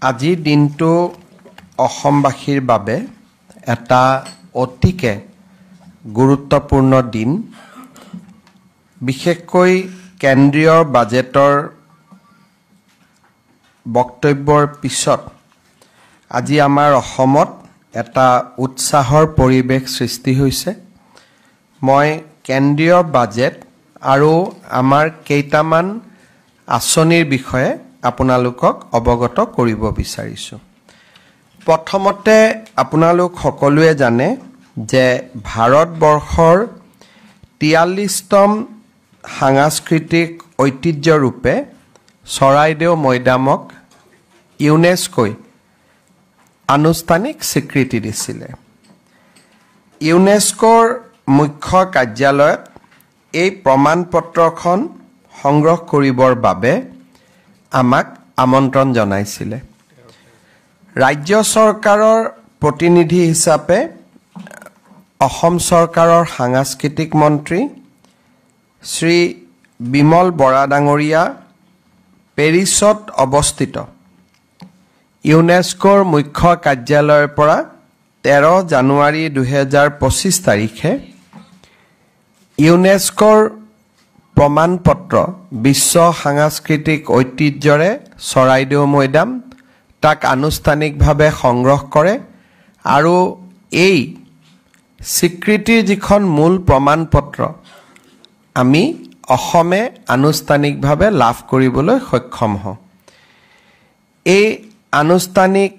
আজিৰ দিনটো অসমবাসীৰ বাবে এটা অতিকে গুৰুত্বপূৰ্ণ দিন। বিশেষকৈ কেন্দ্ৰীয় বাজেটৰ বক্তব্যৰ পিছত আজি আমাৰ অসমত এটা উৎসাহৰ পৰিৱেশ সৃষ্টি হৈছে। মই কেন্দ্ৰীয় বাজেট আৰু আমাৰ কেইটামান আঁচনিৰ বিষয়ে আপোনালোকক অৱগত কৰিব বিচাৰিছোঁ। প্ৰথমতে আপোনালোক সকলোৱে জানে যে ভাৰতবৰ্ষৰ 43তম সাংস্কৃতিক ঐতিহ্যৰূপে চৰাইদেউ মৈদামক ইউনেস্কোই আনুষ্ঠানিক স্বীকৃতি দিছিলে। ইউনেস্কোৰ মুখ্য কাৰ্যালয়ত এই প্ৰমাণপত্ৰখন সংগ্ৰহ কৰিবৰ বাবে আমাক আমন্ত্ৰণ জনাইছিলে। ৰাজ্য চৰকাৰৰ প্ৰতিনিধি হিচাপে অসম চৰকাৰৰ সাংস্কৃতিক মন্ত্ৰী শ্ৰী বিমল বৰা ডাঙৰীয়া পেৰিছত অৱস্থিত ইউনেস্কোৰ মুখ্য কাৰ্যালয়ৰ পৰা 13 জানুৱাৰী 2025 তাৰিখে ইউনেস্কোৰ প্ৰমাণপত্ৰ বিশ্ব সাংস্কৃতিক ঐতিহ্যৰে চৰাইদেউ মৈদাম তাক আনুষ্ঠানিকভাৱে সংগ্ৰহ কৰে আৰু এই স্বীকৃতিৰ যিখন মূল প্ৰমাণপত্ৰ আমি অসমে আনুষ্ঠানিকভাৱে লাভ কৰিবলৈ সক্ষম হওঁ। এই আনুষ্ঠানিক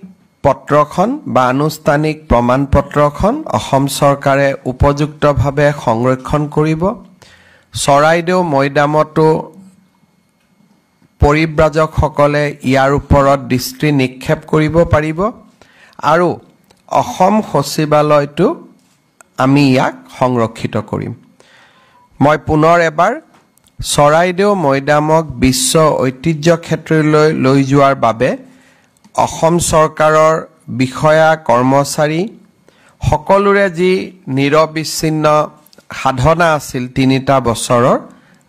পত্ৰখন বা আনুষ্ঠানিক প্ৰমাণপত্ৰখন অসম চৰকাৰে উপযুক্তভাৱে সংৰক্ষণ কৰিব। চৰাইদেউ মৈদামতো পৰিব্ৰাজকসকলে ইয়াৰ ওপৰত দৃষ্টি নিক্ষেপ কৰিব পাৰিব আৰু অসম সচিবালয়টো আমি ইয়াক সংৰক্ষিত কৰিম। মই পুনৰ এবাৰ চৰাইদেউ মৈদামক বিশ্ব ঐতিহ্য ক্ষেত্ৰলৈ লৈ যোৱাৰ বাবে অসম চৰকাৰৰ বিষয়া কৰ্মচাৰী সকলোৰে যি নিৰবিচ্ছিন্ন সাধনা আছিল 3টা বছৰৰ,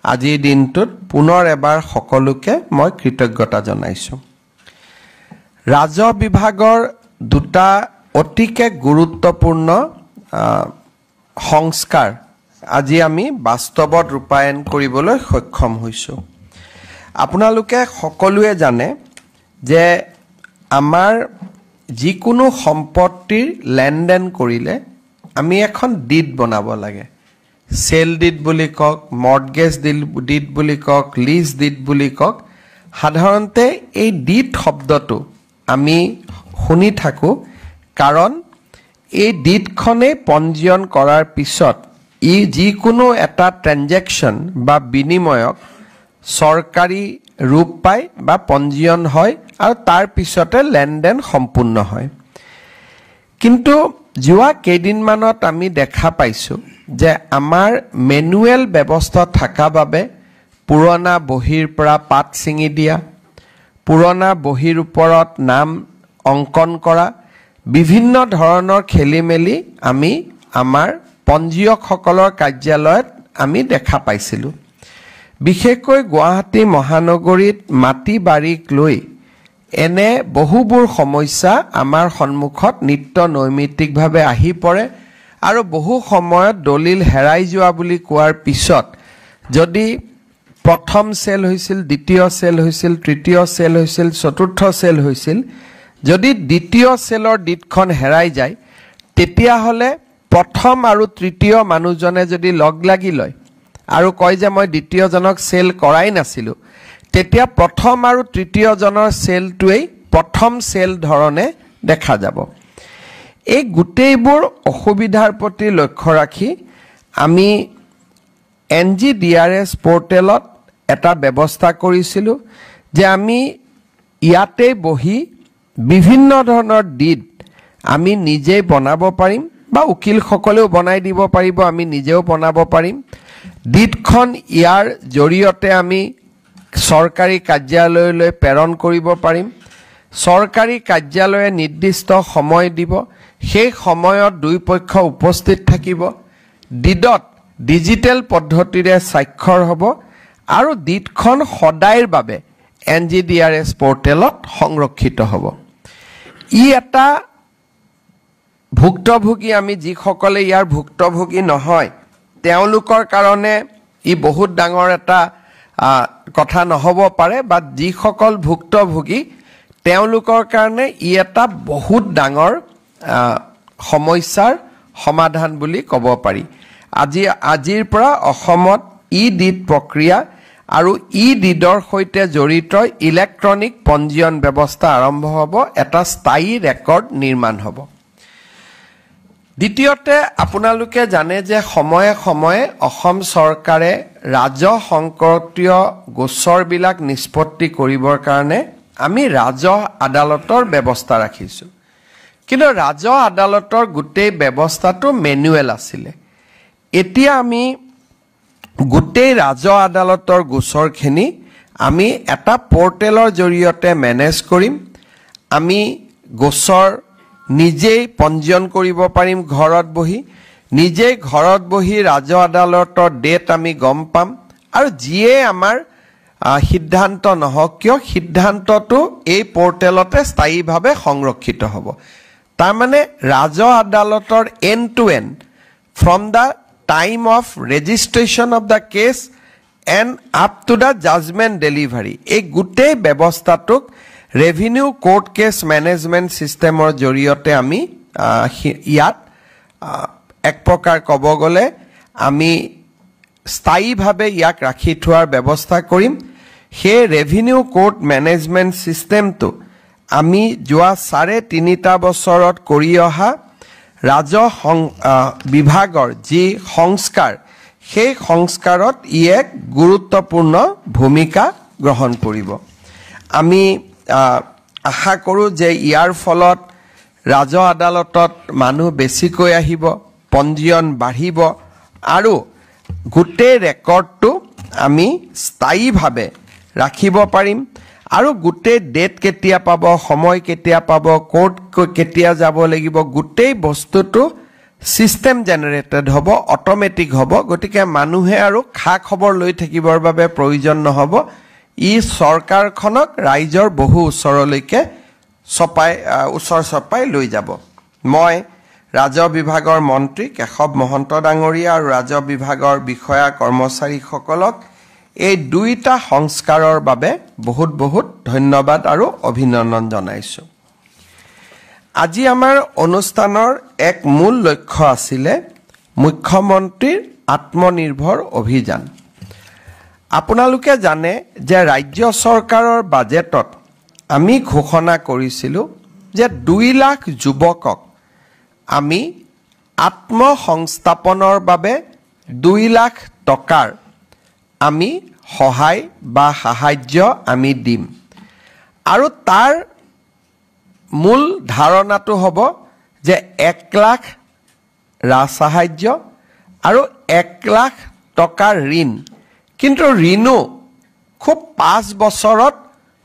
আজিৰ দিনটোত পুনৰ এবাৰ সকলোকে মই কৃতজ্ঞতা জনাইছোঁ। ৰাজহ বিভাগৰ 2টা অতিকে গুৰুত্বপূৰ্ণ সংস্কাৰ আজি আমি বাস্তৱত ৰূপায়ণ কৰিবলৈ সক্ষম হৈছোঁ। আপোনালোকে সকলোৱে জানে যে আমাৰ যিকোনো সম্পত্তিৰ লেনদেন কৰিলে আমি এখন ডিড বনাব লাগে। সেল ডিড বুলি কওক, মৰ্টগেজ ডিড বুলি কওক, লিজ ডিড বুলি কওক। সাধাৰণতে এই ডিড শব্দটো আমি শুনি থাকোঁ কাৰণ এই ডিডখনেই পঞ্জীয়ন কৰাৰ পিছত ই যিকোনো এটা ট্ৰেনজেকশ্যন বা বিনিময়ক চৰকাৰী ৰূপ পায় বা পঞ্জীয়ন হয় আৰু তাৰ পিছতে লেনদেন সম্পূৰ্ণ হয়। কিন্তু যোৱা কেইদিনমানত আমি দেখা পাইছোঁ যে আমাৰ মেনুৱেল ব্যৱস্থা থকা বাবে পুৰণা বহীৰ পৰা পাত ছিঙি দিয়া, পুৰণা বহীৰ ওপৰত নাম অংকন কৰা, বিভিন্ন ধৰণৰ খেলি মেলি আমি আমাৰ পঞ্জীয়কসকলৰ কাৰ্যালয়ত আমি দেখা পাইছিলোঁ। বিশেষকৈ গুৱাহাটী মহানগৰীত মাটি বাৰীক লৈ এনে বহুবোৰ সমস্যা আমাৰ সন্মুখত নিত্য নৈমিত্তিকভাৱে আহি পৰে আৰু বহু সময়ত দলিল হেৰাই যোৱা বুলি কোৱাৰ পিছত যদি প্ৰথম চেল হৈছিল, দ্বিতীয় চেল হৈছিল, তৃতীয় চেল হৈছিল, চতুৰ্থ চেল হৈছিল, যদি দ্বিতীয় চেলৰ ডিডখন হেৰাই যায় তেতিয়াহ'লে প্ৰথম আৰু তৃতীয় মানুহজনে যদি লগ লাগি লয় আৰু কয় যে মই দ্বিতীয়জনক চেল কৰাই নাছিলোঁ, তেতিয়া প্ৰথম আৰু তৃতীয়জনৰ চেলটোৱেই প্ৰথম চেল ধৰণে দেখা যাব। এই গোটেইবোৰ অসুবিধাৰ প্ৰতি লক্ষ্য ৰাখি আমি NGDRS পৰ্টেলত এটা ব্যৱস্থা কৰিছিলোঁ যে আমি ইয়াতে বহি বিভিন্ন ধৰণৰ ডিড আমি নিজেই বনাব পাৰিম বা উকিলসকলেও বনাই দিব পাৰিব, আমি নিজেও বনাব পাৰিম। ডিডখন ইয়াৰ জৰিয়তে আমি চৰকাৰী কাৰ্যালয়লৈ প্ৰেৰণ কৰিব পাৰিম। চৰকাৰী কাৰ্যালয়ে নিৰ্দিষ্ট সময় দিব, সেই সময়ত দুই পক্ষ উপস্থিত থাকিব। ডিডত ডিজিটেল পদ্ধতিৰে স্বাক্ষৰ হ'ব আৰু ডিডখন সদায়ৰ বাবে NGDRS পৰ্টেলত সংৰক্ষিত হ'ব। ই এটা ভুক্তভোগী আমি যিসকলে ইয়াৰ ভুক্তভোগী নহয় তেওঁলোকৰ কাৰণে ই বহুত ডাঙৰ এটা কথা নহব পাৰে বা যিসকল ভুক্তভোগী তেওঁলোকৰ কাৰণে ই এটা বহুত ডাঙৰ সমস্যাৰ সমাধান বুলি ক'ব পাৰি আজিৰ পৰা অসমত ই-ডিড প্ৰক্ৰিয়া আৰু ই-ডিডৰ সৈতে জড়িত ইলেক্ট্ৰনিক পঞ্জীয়ন ব্যৱস্থা আৰম্ভ হ'ব এটা স্থায়ী ৰেকৰ্ড নিৰ্মাণ হ'ব দ্বিতীয়তে আপোনালোকে জানে যে সময়ে সময়ে অসম চৰকাৰে ৰাজহ সংক্ৰান্তীয় গোচৰবিলাক নিষ্পত্তি কৰিবৰ কাৰণে আমি ৰাজহ আদালতৰ ব্যৱস্থা ৰাখিছোঁ কিন্তু ৰাজহ আদালতৰ গোটেই ব্যৱস্থাটো মেনুৱেল আছিলে এতিয়া আমি গোটেই ৰাজহ আদালতৰ গোচৰখিনি আমি এটা পৰ্টেলৰ জৰিয়তে মেনেজ কৰিম আমি গোচৰ নিজেই পঞ্জীয়ন কৰিব পাৰিম ঘৰত বহি নিজেই ঘৰত বহি ৰাজহ আদালতৰ ডেট আমি গম পাম আৰু যিয়ে আমাৰ সিদ্ধান্ত নহওক কিয় সিদ্ধান্তটো এই পৰ্টেলতে স্থায়ীভাৱে সংৰক্ষিত হ'ব তাৰমানে ৰাজহ আদালতৰ end to end from the time of registration of the case and up to the judgement delivery এই গোটেই ব্যৱস্থাটোক ৰেভিনিউ কোৰ্ট কেছ মেনেজমেণ্ট ছিষ্টেমৰ জৰিয়তে আমি ইয়াত এক প্ৰকাৰ ক'ব গ'লে আমি স্থায়ীভাৱে ইয়াক ৰাখি থোৱাৰ ব্যৱস্থা কৰিম সেই ৰেভিনিউ কোৰ্ট মেনেজমেণ্ট ছিষ্টেমটো আমি যোৱা 3.5 বছৰত কৰি অহা ৰাজহ বিভাগৰ যি সংস্কাৰ সেই সংস্কাৰত ই এক গুৰুত্বপূৰ্ণ ভূমিকা গ্ৰহণ কৰিব আমি আশা কৰোঁ যে ইয়াৰ ফলত ৰাজহ আদালতত মানুহ বেছিকৈ আহিব পঞ্জীয়ন বাঢ়িব আৰু গোটেই ৰেকৰ্ডটো আমি স্থায়ীভাৱে ৰাখিব পাৰিম আৰু গোটেই ডেট কেতিয়া পাব সময় কেতিয়া পাব কোৰ্ট কেতিয়া যাব লাগিব গোটেই বস্তুটো সিস্টেম জেনাৰেটেড হ'ব অটোমেটিক হ'ব গতিকে মানুহে আৰু খা খবৰ লৈ থাকিবৰ বাবে প্ৰয়োজন নহব ই চৰকাৰখনক ৰাইজৰ বহু ওচৰলৈকে ওচৰ চপাই লৈ যাব মই ৰাজহ বিভাগৰ মন্ত্ৰী কেশৱ মহন্ত ডাঙৰীয়া আৰু ৰাজহ বিভাগৰ বিষয়া কৰ্মচাৰীসকলক এই দুইটা সংস্কাৰৰ বাবে বহুত বহুত ধন্যবাদ আৰু অভিনন্দন জনাইছোঁ আজি আমাৰ অনুষ্ঠানৰ এক মূল লক্ষ্য আছিল মুখ্যমন্ত্ৰীৰ আত্মনিৰ্ভৰ অভিযান আপোনালোকে জানে যে ৰাজ্য চৰকাৰৰ বাজেটত আমি ঘোষণা কৰিছিলোঁ যে 2 লাখ যুৱকক আমি আত্মসংস্থাপনৰ বাবে 2 লাখ টকাৰ আমি সহায় বা সাহায্য আমি দিম আৰু তাৰ মূল ধাৰণাটো হ'ব যে 1 লাখ সাহায্য আৰু 1 লাখ টকাৰ ঋণ কিন্তু ঋণো খুব 5 বছৰত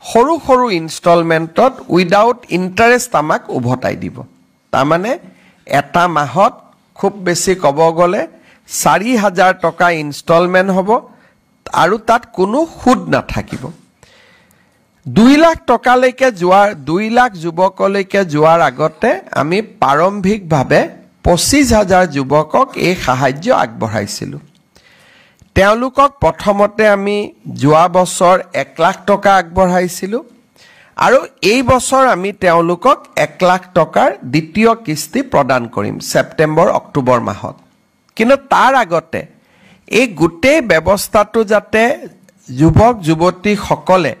সৰু সৰু ইনষ্টলমেণ্টত উইদাউট ইণ্টাৰেষ্ট আমাক উভতাই দিব তাৰমানে এটা মাহত খুব বেছি ক'ব গ'লে 4,000 টকা ইনষ্টলমেণ্ট হ'ব আৰু তাত কোনো সুদ নাথাকিব 2 লাখ টকালৈকে যোৱাৰ 2 লাখ যুৱকলৈকে যোৱাৰ আগতে আমি প্ৰাৰম্ভিকভাৱে 25,000 যুৱকক এই সাহায্য আগবঢ়াইছিলোঁ তেওঁলোকক প্ৰথমতে আমি যোৱা বছৰ 1 লাখ টকা আগবঢ়াইছিলোঁ আৰু এই বছৰ আমি তেওঁলোকক 1 লাখ টকাৰ দ্বিতীয় কিস্তি প্ৰদান কৰিম সেপ্টেম্বৰ অক্টোবৰ মাহত কিন্তু তাৰ আগতে এই গোটেই ব্যৱস্থাটো যাতে যুৱক যুৱতীসকলে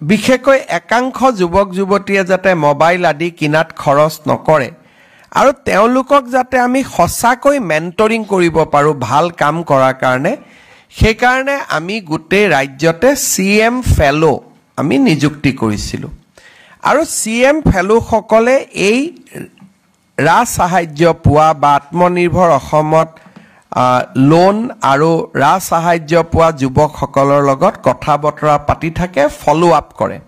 বিশেষকৈ একাংশ যুৱক যুৱতীয়ে যাতে মোবাইল আদি কিনাত খৰচ নকৰে আৰু তেওঁলোকক যাতে আমি সঁচাকৈ মেন্টৰিং কৰিব পাৰোঁ ভাল কাম কৰাৰ কাৰণে সেই কাৰণে আমি গোটেই ৰাজ্যতে CM ফেলো আমি নিযুক্তি কৰিছিলোঁ আৰু CM ফেলোসকলে এই সাহায্য পোৱা বা আত্মনিৰ্ভৰ অসমত লোন আৰু সাহায্য পোৱা যুৱকসকলৰ লগত কথা বতৰা পাতি থাকে ফলো আপ কৰে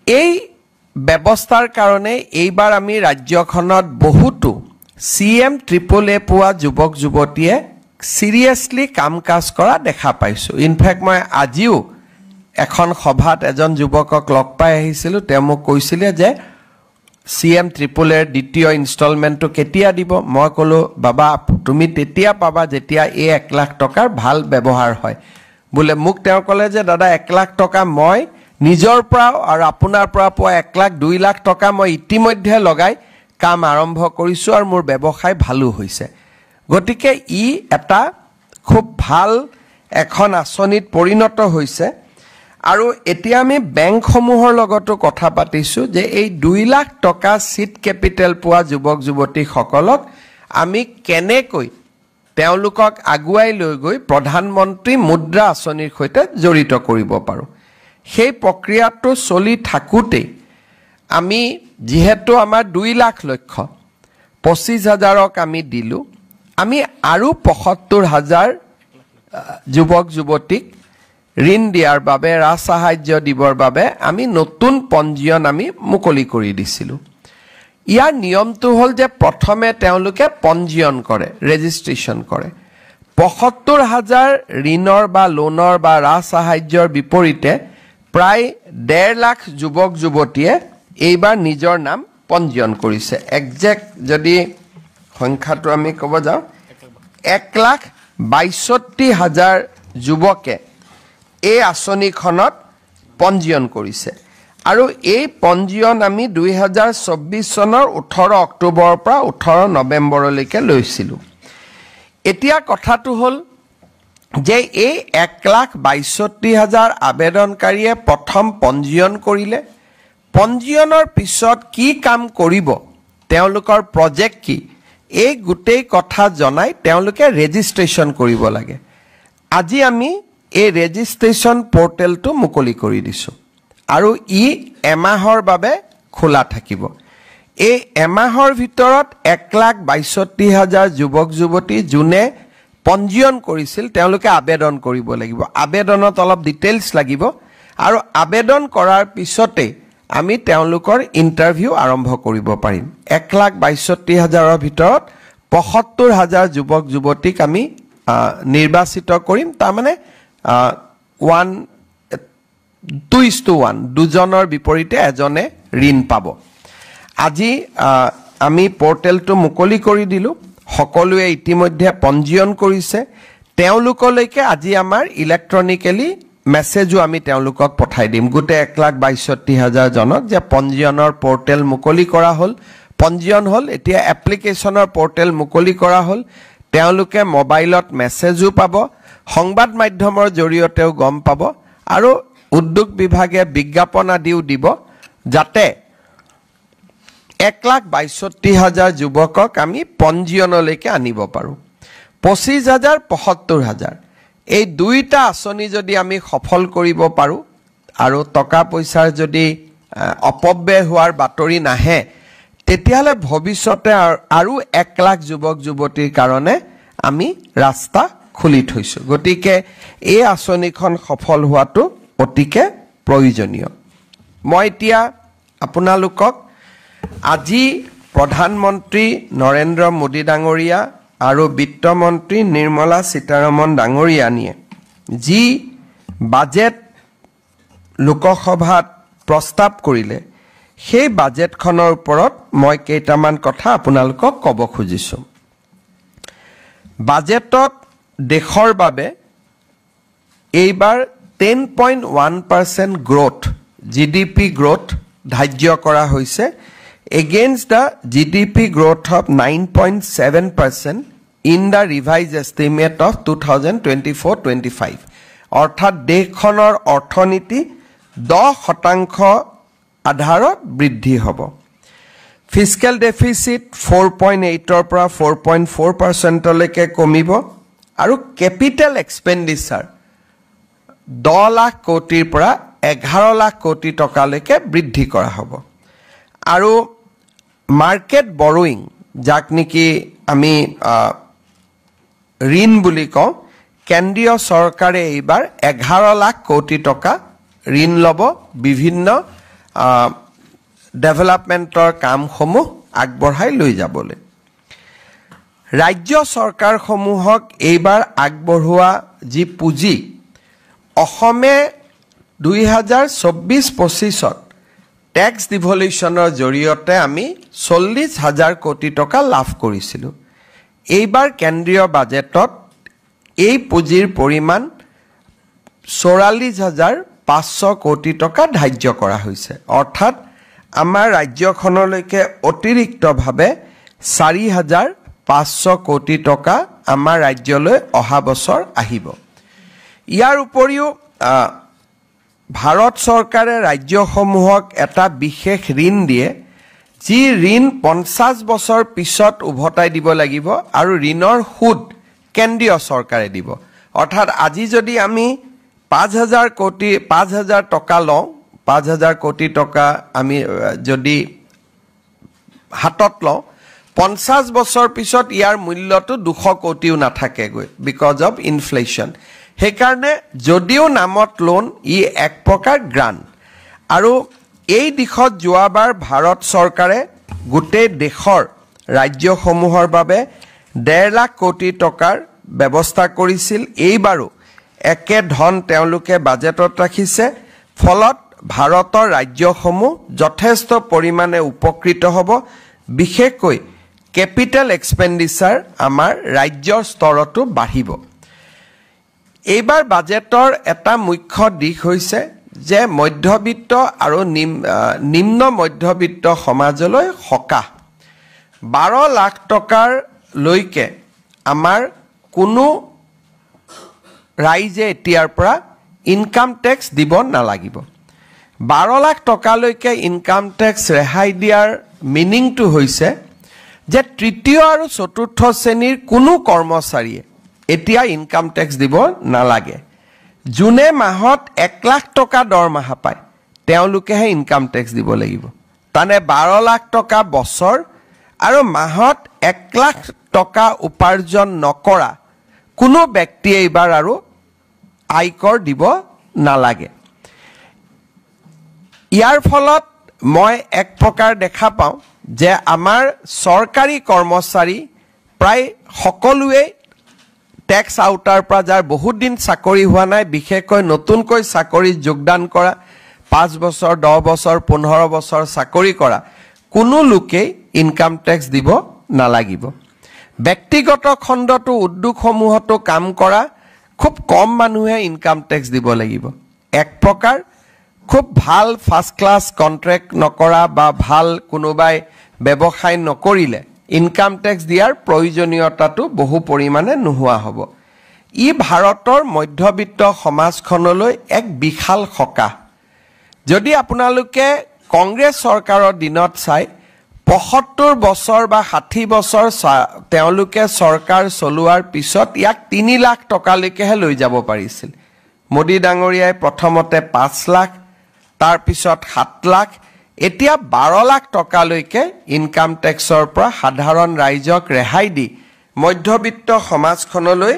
এই ব্যৱস্থাৰ কাৰণে এইবাৰ আমি ৰাজ্যখনত বহুতো CM AAA পোৱা যুৱক যুৱতীয়ে সিৰিয়াসলি কাম কাজ কৰা দেখা পাইছোঁ ইনফেক্ট মই আজিও এখন সভাত এজন যুৱকক লগ পাই আহিছিলোঁ তেওঁ মোক কৈছিলে যে CM ট্ৰিপলৰ দ্বিতীয় ইনষ্টলমেণ্টটো কেতিয়া দিব মই ক'লো বাবা তুমি তেতিয়া পাবা যেতিয়া এই 1 লাখ টকাৰ ভাল ব্যৱহাৰ হয় বোলে মোক তেওঁ ক'লে যে দাদা 1 লাখ টকা মই নিজৰ পৰা আৰু আপোনাৰ পৰা পোৱা 1 লাখ 2 লাখ টকা মই ইতিমধ্যে লগাই কাম আৰম্ভ কৰিছো আৰু মোৰ ব্যৱসায় ভালো হৈছে গতিকে ই এটা খুব ভাল এখন আঁচনিত পৰিণত হৈছে আৰু এতিয়া আমি বেংকসমূহৰ লগতো কথা পাতিছো যে এই 2 লাখ টকা সিট ক্যাপিটেল পোৱা যুৱক যুৱতীসকলক আমি কেনেকৈ তেওঁলোকক আগুৱাই লৈ গৈ প্ৰধানমন্ত্ৰী মুদ্ৰা আঁচনিৰ সৈতে জড়িত কৰিব পাৰো সেই প্ৰক্ৰিয়াটো চলি থাকুতে আমি যেহেতু আমাৰ 2 লাখ লক্ষ্য 25,000ক আমি দিলু আমি আৰু 75,000 যুৱক যুৱতীক ঋণ দিয়াৰ বাবে ৰাজসাহায্য দিবৰ বাবে আমি নতুন পঞ্জীয়ন আমি মুকলি কৰি দিছিলো ইয়াৰ নিয়মটো হল যে প্ৰথমে তেওঁলোকে পঞ্জীয়ন কৰে ৰেজিষ্ট্ৰেচন কৰে 75,000 ঋণৰ বা লোনৰ বা ৰাজসাহায্যৰ বিপৰীতে প্ৰায় 1.5 লাখ যুৱক যুৱতীয়ে এইবাৰ নিজৰ নাম পঞ্জীয়ন কৰিছে একজেক্ট যদি সংখ্যাটো আমি ক'ব যাও 1,62,000 যুৱকে এই আঁচনিখনত পঞ্জীয়ন কৰিছে আৰু এই পঞ্জীয়ন আমি 2024 চনৰ 18 অক্টোবৰৰ পৰা 18 নৱেম্বৰলৈকে লৈছিলো এতিয়া কথাটো হল যে এই 1,62,000 আবেদনকাৰীয়ে প্ৰথম পঞ্জীয়ন কৰিলে পঞ্জীয়নৰ পিছত কি কাম কৰিব তেওঁলোকৰ প্ৰজেক্ট কি এই গোটেই কথা জনাই তেওঁলোকে ৰেজিষ্ট্ৰেচন কৰিব লাগে আজি আমি এই ৰেজিষ্ট্ৰেচন পোৰ্টেলটো মুকলি কৰি দিছো আৰু ই এমাহৰ বাবে খোলা থাকিব এই এমাহৰ ভিতৰত 1,62,000 যুৱক যুৱতী যোনে পঞ্জীয়ন কৰিছিল তেওঁলোকে আবেদন কৰিব লাগিব আবেদনত অলপ ডিটেইলছ লাগিব আৰু আবেদন কৰাৰ পিছতে আমি তেওঁলোকৰ ইন্টাৰভিউ আৰম্ভ কৰিব পাৰিম 1,62,000ৰ ভিতৰত 75,000 যুৱক যুৱতীক আমি নিৰ্বাচিত কৰিম তাৰ মানে 2:1 দুজনৰ বিপৰীতে এজনে ঋণ পাব আজি আমি পোৰ্টেলটো মুকলি কৰি দিলু সকলোৱে ইতিমধ্যে পঞ্জীয়ন কৰিছে তেওঁলোকলৈকে আজি আমাৰ ইলেক্ট্ৰনিক্যালি মেছেজও আমি তেওঁলোকক পঠাই দিম গুটে 1,62,000 জনক যে পঞ্জীয়নৰ পোৰ্টেল মুকলি কৰা হল পঞ্জীয়ন হল এতিয়া এপ্লিকেশনৰ পোৰ্টেল মুকলি কৰা হল তেওঁলোকে মোবাইলত মেছেজও পাব সংবাদ মাধ্যমৰ জৰিয়তেও গম পাব আৰু উদ্যোগ বিভাগে বিজ্ঞাপন আদিও দিব যাতে 1,62,000 যুৱকক আমি পঞ্জীয়নলৈকে আনিব পাৰো 25,000 75,000 এই দুইটা আঁচনি যদি আমি সফল কৰিব পাৰো আৰু টকা পইচাৰ যদি অপব্যয় হোৱাৰ বাতৰি নাহে তেতিয়ালে ভৱিষ্যতে আৰু 1 লাখ যুৱক যুৱতীৰ কাৰণে আমি ৰাস্তা খুলি থৈছো গতিকে এই আঁচনিখন সফল হোৱাটো অতিকে প্ৰয়োজনীয় মই এতিয়া আপোনালোকক আজি প্ৰধানমন্ত্ৰী নৰেন্দ্ৰ মোদী ডাঙৰীয়া আৰু বিত্তমন্ত্ৰী নিৰ্মলা সীতাৰমণ ডাঙৰীয়ানিয়ে যি বাজেট লোকসভাত প্ৰস্তাৱ কৰিলে সেই বাজেটখনৰ ওপৰত মই কেইটামান কথা আপোনালোকক ক'ব খুজিছো বাজেটত দেশৰ বাবে এইবাৰ 10.1% গ্ৰোথ জিডিপি গ্ৰোথ ধাৰ্য কৰা হৈছে against the GDP growth of 9.7% in the revised estimate of 2024-25 অৰ্থাৎ দেশখনৰ অৰ্থনীতি 10% আধাৰত বৃদ্ধি হ'ব ফিস্কেল ডেফিসিট 4.8 ৰ পৰা 4.4% লৈকে কমিব আৰু ক্যাপিটেল এক্সপেন্ডিচাৰ 10 লাখ কোটিৰ পৰা 11 লাখ কোটি টকালৈকে বৃদ্ধি কৰা হ'ব আৰু মাৰ্কেট বৰোইং যাক নেকি আমি ঋণ বুলি কওঁ কেন্দ্ৰীয় চৰকাৰে এইবাৰ 11 লাখ কোটি টকা ঋণ লব বিভিন্ন ডেভেলপমেন্টৰ কামসমূহ আগবঢ়াই লৈ যাবলৈ ৰাজ্য চৰকাৰসমূহক এইবাৰ আগবঢ়োৱা যি পুঁজি অসমে 2024-25 টেক্স ডিভলিউশ্যনৰ জৰিয়তে আমি 40,000 কোটি টকা লাভ কৰিছিলোঁ এইবাৰ কেন্দ্ৰীয় বাজেটত এই পুঁজিৰ পৰিমাণ 44,500 কোটি টকা ধাৰ্য কৰা হৈছে অৰ্থাৎ আমাৰ ৰাজ্যখনলৈকে অতিৰিক্তভাৱে 4,500 কোটি টকা আমাৰ ৰাজ্যলৈ অহা বছৰ আহিব ইয়াৰ উপৰিও ভাৰত চৰকাৰে ৰাজ্যসমূহক এটা বিশেষ ঋণ দিয়ে যি ঋণ 50 বছৰ পিছত উভতাই দিব লাগিব আৰু ঋণৰ সুদ কেন্দ্ৰীয় চৰকাৰে দিব অৰ্থাৎ আজি যদি আমি 5,000 টকা লওঁ 5,000 কোটি টকা আমি যদি হাতত লওঁ 50 বছৰ পিছত ইয়াৰ মূল্যটো 200 কোটিও নাথাকেগৈ বিকজ অফ ইনফ্লেশ্যন সেইকাৰণে যদিও নামত লোন ই এক প্ৰকাৰ গ্ৰান্ট আৰু এই দিশত যোৱাবাৰ ভাৰত চৰকাৰে গোটেই দেশৰ ৰাজ্যসমূহৰ বাবে 1.5 লাখ কোটি টকাৰ ব্যৱস্থা কৰিছিল এইবাৰো একে ধন তেওঁলোকে বাজেটত ৰাখিছে ফলত ভাৰতৰ ৰাজ্যসমূহ যথেষ্ট পৰিমাণে উপকৃত হ'ব বিশেষকৈ কেপিটেল এক্সপেণ্ডিচাৰ আমাৰ ৰাজ্যৰ স্তৰতো বাঢ়িব এইবাৰ বাজেটৰ এটা মুখ্য দিশ হৈছে যে মধ্যবিত্ত আৰু নিম্ন মধ্যবিত্ত সমাজলৈ সকাহ 12 লাখ টকাৰ লৈকে আমাৰ কোনো ৰাইজে এতিয়াৰ পৰা ইনকাম টেক্স দিব নালাগিব 12 লাখ টকালৈকে ইনকাম টেক্স ৰেহাই দিয়াৰ মিনিংটো হৈছে যে তৃতীয় আৰু চতুৰ্থ শ্ৰেণীৰ কোনো কৰ্মচাৰীয়ে এতিয়া ইনকাম টেক্স দিব নালাগে জুনে মাহত 1 লাখ টকা দৰমহা পায় তেওঁলোকেহে ইনকাম টেক্স দিব লাগিব তানে 12 লাখ টকা বছৰ আৰু মাহত 1 লাখ টকা উপাৰ্জন নকৰা কোনো ব্যক্তিয়ে এইবাৰ আৰু আয়কৰ দিব নালাগে ইয়াৰ ফলত মই এক প্ৰকাৰ দেখা পাওঁ যে আমাৰ চৰকাৰী কৰ্মচাৰী প্ৰায় সকলোৱে টেক্স আউটাৰ পৰা যাৰ বহুত দিন চাকৰি হোৱা নাই বিশেষকৈ নতুনকৈ চাকৰিত যোগদান কৰা 5 বছৰ 10 বছৰ 15 বছৰ চাকৰি কৰা কোনো লোকে ইনকাম টেক্স দিব নালাগিব ব্যক্তিগত খণ্ডটো উদ্যোগসমূহতো কাম কৰা খুব কম মানুহে ইনকাম টেক্স দিব লাগিব এক প্ৰকাৰ খুব ভাল ফাৰ্স্ট ক্লাছ কন্ট্ৰাক্ট নকৰা বা ভাল কোনোবাই ব্যৱসায় নকৰিলে ইনকাম টেক্স দিয়াৰ প্ৰয়োজনীয়তাটো বহু পৰিমাণে নোহোৱা হ'ব ই ভাৰতৰ মধ্যবিত্ত সমাজখনলৈ এক বিশাল সকাহ যদি আপোনালোকে কংগ্ৰেছ চৰকাৰৰ দিনত চাই 75 বছৰ বা 60 বছৰ তেওঁলোকে চৰকাৰ চলোৱাৰ পিছত ইয়াক 3 লাখ টকালৈকেহে লৈ যাব পাৰিছিল মোদী ডাঙৰীয়াই প্ৰথমতে 5 লাখ তাৰ পিছত 7 লাখ এতিয়া 12 লাখ টকালৈকে ইনকাম টেক্সৰ পৰা সাধাৰণ ৰাইজক ৰেহাই দি মধ্যবিত্ত সমাজখনলৈ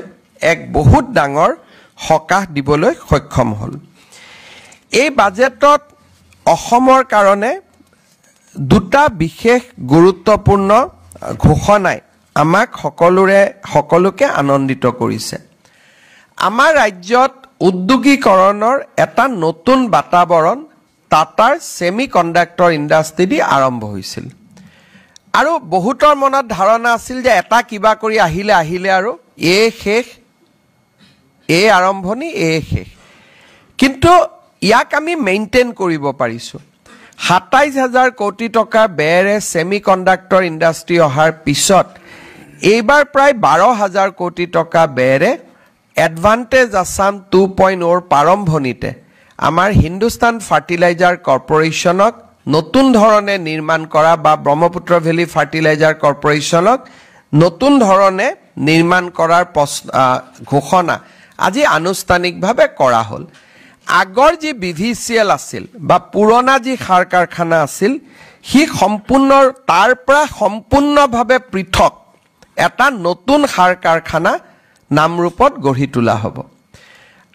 এক বহুত ডাঙৰ সকাহ দিবলৈ সক্ষম হ'ল এই বাজেটত অসমৰ কাৰণে দুটা বিশেষ গুৰুত্বপূৰ্ণ ঘোষণাই আমাক সকলোকে আনন্দিত কৰিছে আমাৰ ৰাজ্যত উদ্যোগীকৰণৰ এটা নতুন বাতাবৰণ টাটাৰ সেমিকন্ডাক্টৰ ইণ্ডাষ্ট্ৰি দি আৰম্ভ হৈছিল আৰু বহুতৰ মনত ধাৰণা আছিল যে এটা কিবা কৰি আহিলে আৰু শেষ আৰম্ভণি শেষ কিন্তু ইয়াক আমি মেইনটেইন কৰিব পাৰিছো 27,000 কোটি টকা বেৰে সেমিকন্ডাক্টৰ ইণ্ডাষ্ট্ৰি অহাৰ পিছত এইবাৰ প্ৰায় 12,000 কোটি টকা বেৰে এডভান্টেজ আসাম 2.0 প্ৰাৰম্ভণিতে আমাৰ হিন্দুস্তান ফাৰ্টিলাইজাৰ কৰ্পোৰেচনক নতুন ধৰণে নিৰ্মাণ কৰা বা ব্ৰহ্মপুত্ৰ ভেলী ফাৰ্টিলাইজাৰ কৰ্পোৰেচনক নতুন ধৰণে নিৰ্মাণ কৰাৰ ঘোষণা আজি আনুষ্ঠানিকভাৱে কৰা হ'ল আগৰ যি বিভিচিএল আছিল বা পুৰণা যি সাৰ কাৰখানা আছিল হি সম্পূৰ্ণ তাৰ পৰা সম্পূৰ্ণভাৱে পৃথক এটা নতুন সাৰ কাৰখানা নামৰূপত গঢ়ি তোলা হ'ব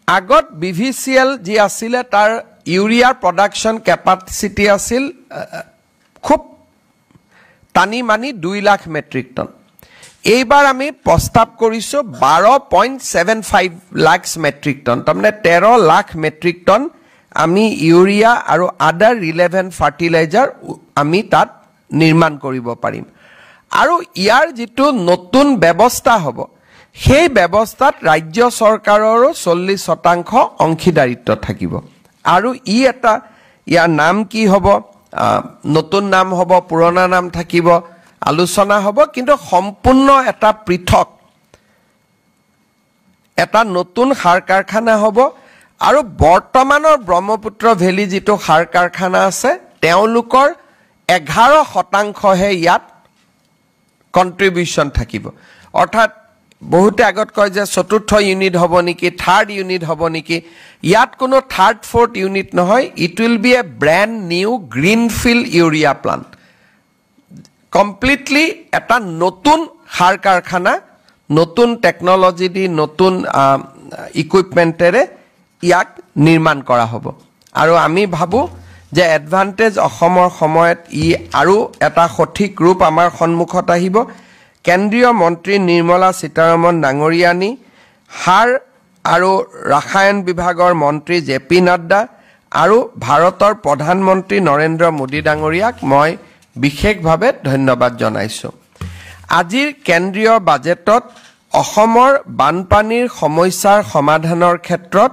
আগত বিভিচিএল যি আছিল তাৰ ইউৰিয়াৰ প্ৰডাকশন কেপাসিটি আছিল খুব টানি মানি 2 লাখ মেট্ৰিক টন এইবাৰ আমি প্ৰস্তাৱ কৰিছো 12.75 লাখ মেট্ৰিক টন তাৰমানে 13 লাখ মেট্ৰিক টন আমি ইউৰিয়া আৰু আদাৰ ৰিলেভেন্ট ফাৰ্টিলাইজাৰ আমি তাত নিৰ্মাণ কৰিব পাৰিম আৰু ইয়াৰ যেটো নতুন ব্যৱস্থা হ'ব সেই ব্যৱস্থাত ৰাজ্য চৰকাৰৰো 40% অংশীদাৰিত্ব থাকিব আৰু ইয়াৰ নাম কি হ'ব নতুন নাম হ'ব পুৰণা নাম থাকিব আলোচনা হ'ব কিন্তু সম্পূৰ্ণ এটা পৃথক এটা নতুন সাৰ কাৰখানা হ'ব আৰু বৰ্তমানৰ ব্ৰহ্মপুত্ৰ ভেলী যেটো সাৰ কাৰখানা আছে তেওঁলোকৰ 11% হে ইয়াত কন্ট্ৰিবিউশন থাকিব অৰ্থাৎ বহুতে আগত কয় যে চতুৰ্থ ইউনিট হ'ব নেকি থাৰ্ড ইউনিট হ'ব নেকি ইয়াত কোনো থাৰ্ড ফৰ্থ ইউনিট নহয় it will be a brand new greenfield urea plant completely এটা নতুন সাৰ কাৰখানা নতুন টেকনলজি দি নতুন ইকুইপমেন্টেৰে ইয়াক নিৰ্মাণ কৰা হ'ব আৰু আমি ভাবো যে এডভান্টেজ অসমৰ সময়ত আৰু এটা সঠিক ৰূপ আমাৰ সন্মুখত আহিব কেন্দ্ৰীয় মন্ত্ৰী নিৰ্মলা সীতাৰমণ ডাঙৰীয়ানী সাৰ আৰু ৰাসায়ন বিভাগৰ মন্ত্ৰী জেপি নাড্ডা আৰু ভাৰতৰ প্ৰধানমন্ত্ৰী নৰেন্দ্ৰ মোদী ডাঙৰীয়াক মই বিশেষভাৱে ধন্যবাদ জনাইছো আজিৰ কেন্দ্ৰীয় বাজেটত অসমৰ বানপানীৰ সমস্যাৰ সমাধানৰ ক্ষেত্ৰত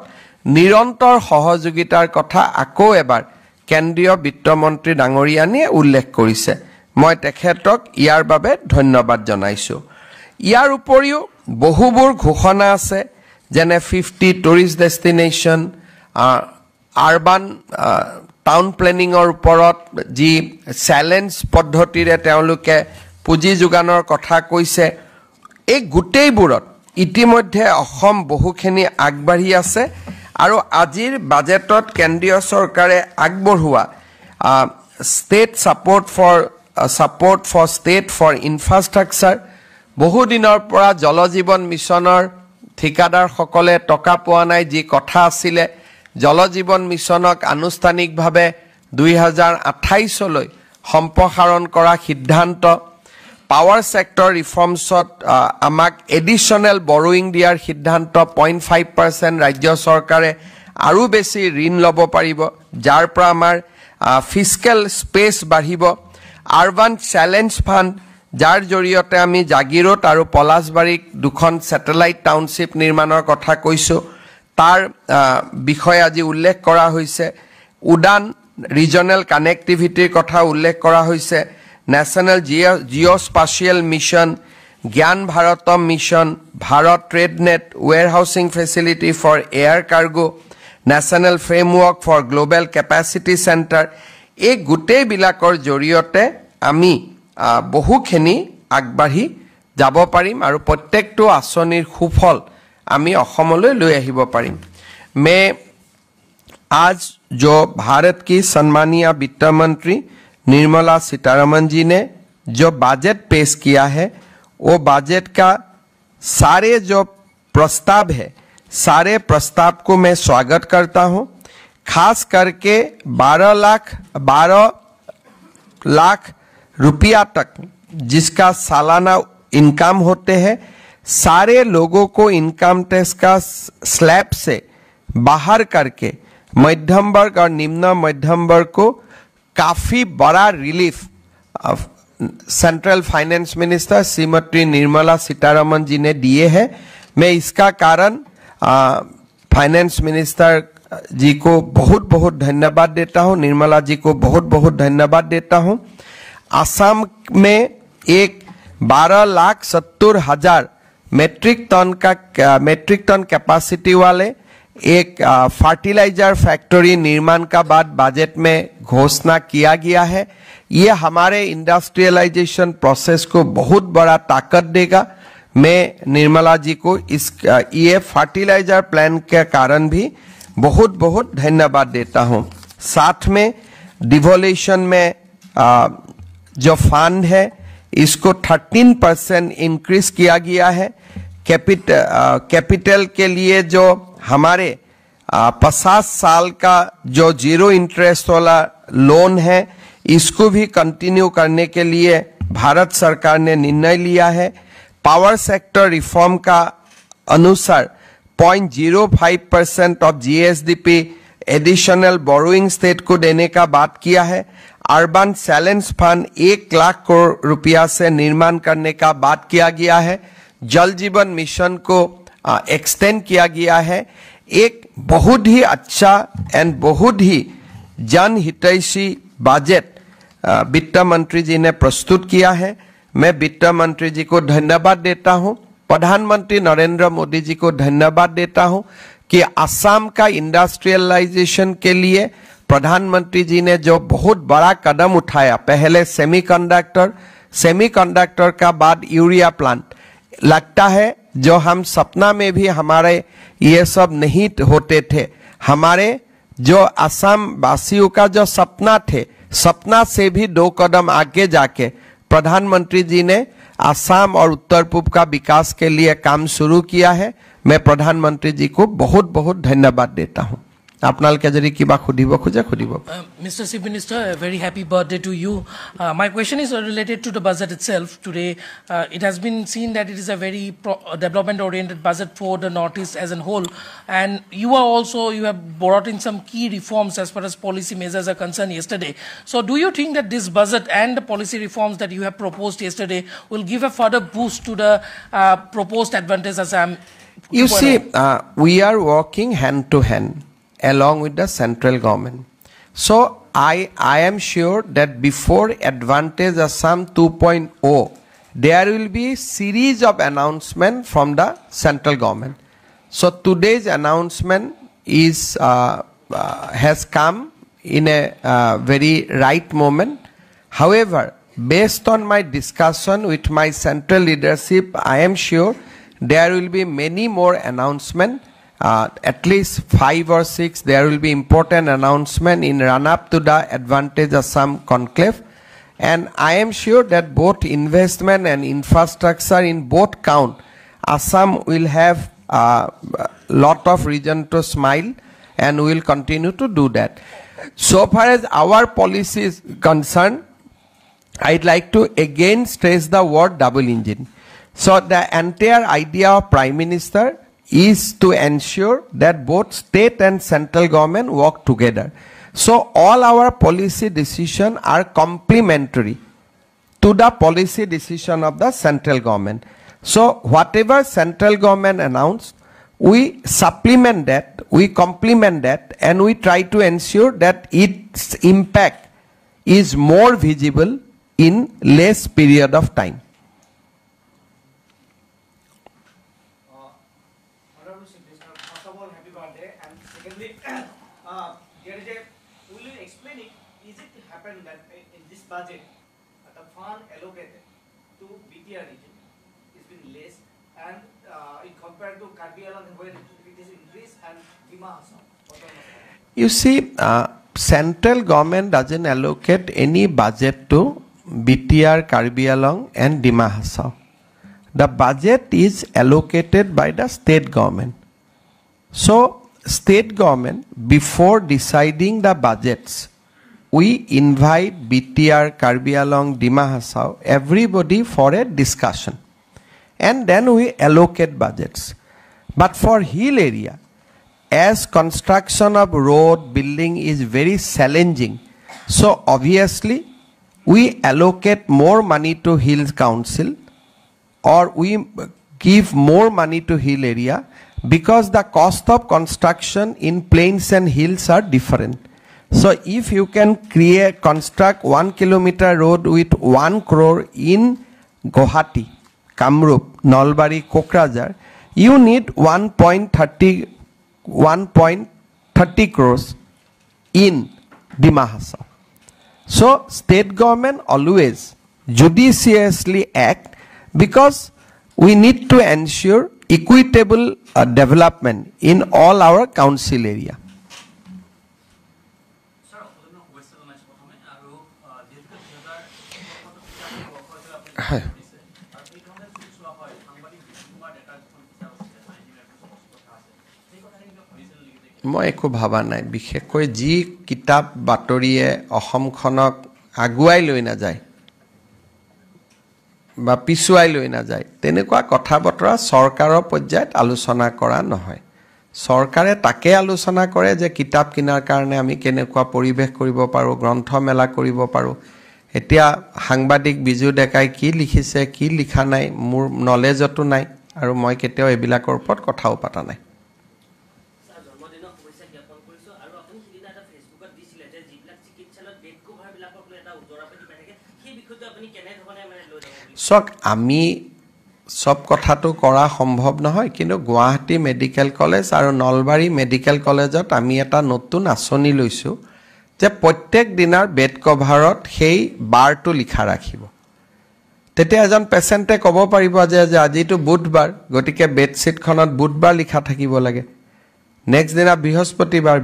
নিৰন্তৰ সহযোগিতাৰ কথা আকৌ এবাৰ কেন্দ্ৰীয় বিত্তমন্ত্ৰী ডাঙৰীয়ানীয়ে উল্লেখ কৰিছে মই তেখেতক ইয়াৰ বাবে ধন্যবাদ জনাইছো ইয়াৰ উপৰিও বহুবোৰ ঘোষণা আছে যেনে 50 টুৰিষ্ট ডেষ্টিনেশ্যন আৰবান টাউন প্লেনিংৰ ওপৰত যি চ্যালেঞ্জ পদ্ধতিৰে তেওঁলোকে পুঁজি যোগানৰ কথা কৈছে এই গুটেইবোৰত ইতিমধ্যে অসম বহুখিনি আগবাঢ়ি আছে আৰু আজিৰ বাজেটত কেন্দ্ৰীয় চৰকাৰে আগবঢ়োৱা state support for state for infrastructure বহু দিনৰ পৰা জল জীৱন মিছনৰ ঠিকাদাৰ সকলে টকা পোৱা নাই যি কথা আছিল জল জীৱন মিছনক আনুষ্ঠানিকভাৱে 2028 লৈ সম্প্ৰসাৰণ কৰা সিদ্ধান্ত পাৱাৰ সেক্টৰ ৰিফৰ্মছত আমাক এডিশনাল বৰোইং দিয়াৰ সিদ্ধান্ত 0.5% ৰাজ্য চৰকাৰে আৰু বেছি ঋণ ল'ব পাৰিব যাৰ পৰা আমাৰ ফিস্কেল স্পেস বাঢ়িব আৰবান চ্যালেঞ্জ ফান্ড যাৰ জৰিয়তে আমি জাগিৰোড আৰু পলাশবাৰীক দুখন স্যাটেলাইট টাউনশিপ নিৰ্মাণৰ কথা কৈছো তাৰ বিষয় আজি উল্লেখ কৰা হৈছে উডান ৰিজনাল কানেক্টিভিটিৰ কথা উল্লেখ কৰা হৈছে national geospatial mission Gyan Bharatam mission Bharat trade net warehousing facility for air cargo national framework for global capacity centre এই গুটেই বিলাকৰ জৰিয়তে আমি বহুখিনি আগবাঢ়ি যাব পাৰিম আৰু প্ৰত্যেকটো আঁচনিৰ সুফল আমি অসমলৈ লৈ আহিব পাৰিম मैं आज जो भारत की सम्मानीय वित्त मंत्री निर्मला सीतारमण जी ने जो बजट पेश किया है वो बजट का सारे जो प्रस्ताव है सारे प्रस्ताव को मैं स्वागत करता हूं खास करके 12 लाख रुपया तक जिसका सालाना इनकम होते हैं सारे लोगों को इनकम टैक्स का स्लैब से बाहर करके मध्यम वर्ग और निम्न मध्यम वर्ग को काफी बड़ा relief central finance minister Shrimati Nirmala Sitharaman ji ने दिए हैं मैं इसका कारण फाइनेंस मिनिस्टर जी को बहुत बहुत धन्यवाद देता हूं निर्मला जी को बहुत बहुत धन्यवाद देता हूं असम में एक 12,70,000 मेट्रिक टन कैपेसिटी वाले एक फर्टिलाइजर फैक्ट्री निर्माण का बाद बजट में घोषणा किया गया है ये हमारे इंडस्ट्रियलाइजेशन प्रोसेस को बहुत बड़ा ताकत देगा मैं निर्मला जी को इस ये फर्टिलाइजर प्लान के कारण भी बहुत बहुत धन्यवाद देता हूं साथ में डिवोल्यूशन में जो फंड है इसको 13% इंक्रीज किया गया है कैपिटल के लिए जो हमारे 50 साल का जो जीरो इंटरेस्ट वाला लोन है इसको भी कंटिन्यू करने के लिए भारत सरकार ने निर्णय लिया है पावर सेक्टर रिफॉर्म का अनुसार 0.05% of GSDP additional borrowing state को देने का बात किया है। Urban challenge fund 1 lakh crore रुपया से निर्माण करने का बात किया गया है। जल जीवन मिशन को एक्सटेंड किया गया है। एक बहुत ही अच्छा एंड बहुत ही जनहितैषी बजट वित्त मंत्री जी ने प्रस्तुत किया है। मैं वित्त मंत्री जी को धन्यवाद देता हूं, प्रधानमंत्री नरेंद्र मोदी जी को धन्यवाद देता हूं कि असम का इंडस्ट्रियलाइजेशन के लिए प्रधानमंत्री जी ने जो बहुत बड़ा कदम उठाया, पहले सेमीकंडक्टर का बाद यूरिया प्लांट, लगता है जो हम सपना में भी हमारे ये सब नहीं होते थे। हमारे जो असम वासियों का जो सपना थे, सपना से भी 2 कदम आगे जाके प्रधानमंत्री जी ने असम और उत्तर पूर्व का विकास के लिए काम शुरू किया है। मैं प्रधानमंत्री जी को बहुत बहुत धन्यवाद देता हूं। आपनालोके जदि किबा खुदिब खोजे खुदिब। Mr. Chief Minister, a very happy birthday to you. My question is related to the budget itself. Today, it has been seen that it is a very development-oriented budget for the Northeast as a whole. And you have brought in some key reforms as far as policy measures are concerned yesterday. So do you think that this budget and the policy reforms that you have proposed yesterday will give a further boost to the proposed advantage as You see, we are working hand to hand along with the central government. So I am sure that before Advantage Assam 2.0, there will be series of announcement from the central government. So today's announcement is has come in a very right moment. However, based on my discussion with my central leadership, I am sure there will be many more announcements. At least 5 or 6 there will be important announcement in run up to the Advantage Assam conclave, and I am sure that both investment and infrastructure in both count, Assam will have a lot of reason to smile, and we will continue to do that. So far as our policy is concerned, I'd like to again stress the word double engine. So the entire idea of Prime Minister is to ensure that both state and central government work together. So all our policy decisions are complementary to the policy decision of the central government. So whatever central government announced, we supplement that, we complement that, and we try to ensure that its impact is more visible in less period of time. Budget, the fund allocated to BTR region has been less, and in compared to Karbi Anglong where it is increased, and Dima Hassan. You see, central government doesn't allocate any budget to BTR, Karbi Anglong and Dima Hassan. The budget is allocated by the state government. So state government, before deciding the budgets, we invite BTR, Karbi Anglong, Dima Hassan, everybody for a discussion. And then we allocate budgets. But for hill area, as construction of road, building is very challenging, so obviously we allocate more money to Hills Council, or we give more money to hill area, because the cost of construction in plains and hills are different. So if you can construct 1 kilometer road with 1 crore in Guwahati, Kamrup, Nalbari, Kokrajhar, you need 1.30 crores in Dima Hassan. So state government always judiciously act, because we need to ensure equitable development in all our council area. মই একো ভাবা নাই, বিশেষকৈ যি কিতাপ বাতৰিয়ে অসমখনক আগুৱাই লৈ না যায় বা পিছুৱাই লৈ না যায়, তেনেকুৱা কথা বতৰা চৰকাৰৰ পৰ্যায়ত আলোচনা কৰা নহয়। চৰকাৰে তাকে আলোচনা কৰে যে কিতাপ কিনাৰ কাৰণে আমি কেনেকুৱা পৰিৱেশ কৰিব পাৰোঁ, গ্ৰন্থমেলা কৰিব পাৰোঁ। এতিয়া সাংবাদিক বিজু ডেকাই কি লিখিছে কি লিখা নাই মোৰ নলেজতো নাই, আৰু মই কেতিয়াও এইবিলাকৰ ওপৰত কথাও পাতা নাই। চক আমি সব কথাটো কৰা সম্ভৱ নহয়, কিন্তু গুৱাহাটী মেডিকেল কলেজ আৰু নলবাৰী মেডিকেল কলেজত আমি এটা নতুন আঁচনি লৈছোঁ যে প্ৰত্যেক দিনাৰ বেড কভাৰত সেই বাৰটো লিখা ৰাখিব। তেতিয়া এজন পেচেণ্টে ক'ব পাৰিব যে আজিতো বুধবাৰ, গতিকে বেডশ্বীটখনত বুধবাৰ লিখা থাকিব লাগে। নেক্সট দিনা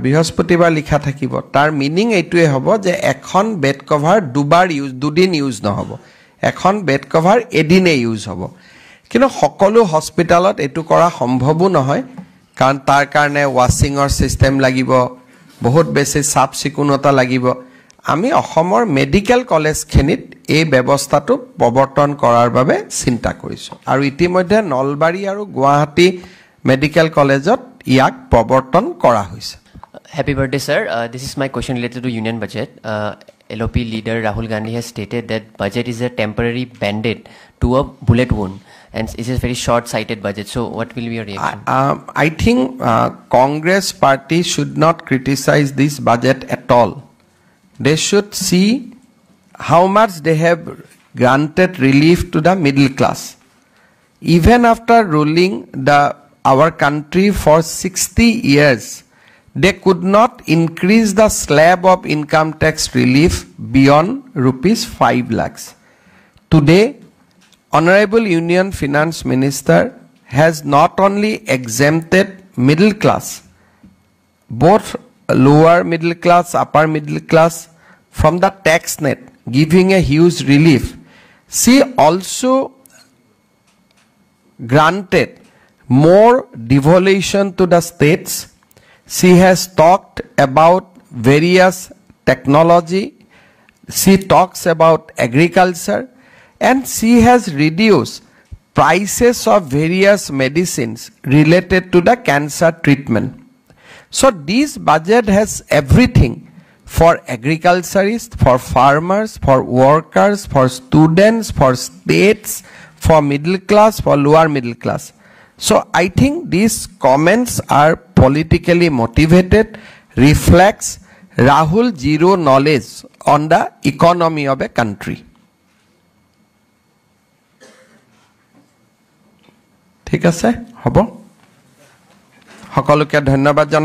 বৃহস্পতিবাৰ লিখা থাকিব। তাৰ মিনিং এইটোৱে হ'ব যে এখন বেড কভাৰ দুদিন ইউজ নহ'ব, এখন বেড কভাৰ এদিনে ইউজ হ'ব। কিন্তু সকলো হস্পিটালত এইটো কৰা সম্ভৱো নহয়, কাৰণ তাৰ কাৰণে ৱাশ্বিঙৰ ছিষ্টেম লাগিব, বহুত বেছি চাফ চিকুণতা লাগিব। আমি অসমৰ মেডিকেল কলেজখিনিত এই ব্যৱস্থাটো প্ৰৱৰ্তন কৰাৰ বাবে চিন্তা কৰিছোঁ, আৰু ইতিমধ্যে নলবাৰী আৰু গুৱাহাটী মেডিকেল কলেজত ইয়াক প্ৰৱৰ্তন কৰা হৈছে। Happy birthday, sir. This is my question related to union budget. LOP leader Rahul Gandhi has stated that budget is a temporary band-aid to a bullet wound, and it is a very short-sighted budget. So what will be your reaction? I think Congress party should not criticize this budget at all. They should see how much they have granted relief to the middle class. Even after ruling our country for 60 years, they could not increase the slab of income tax relief beyond rupees 5 lakhs. Today, Honorable Union Finance Minister has not only exempted middle class, both lower middle class, upper middle class, from the tax net, giving a huge relief. She also granted more devolution to the states. She has talked about various technology. She talks about agriculture, and she has reduced prices of various medicines related to the cancer treatment. So this budget has everything for agriculturists, for farmers, for workers, for students, for states, for middle class, for lower middle class. So I think these comments are politically motivated, reflects Rahul zero knowledge on the economy of a country. ঠিক আছে, হ'ব, সকলোকে ধন্যবাদ জনাই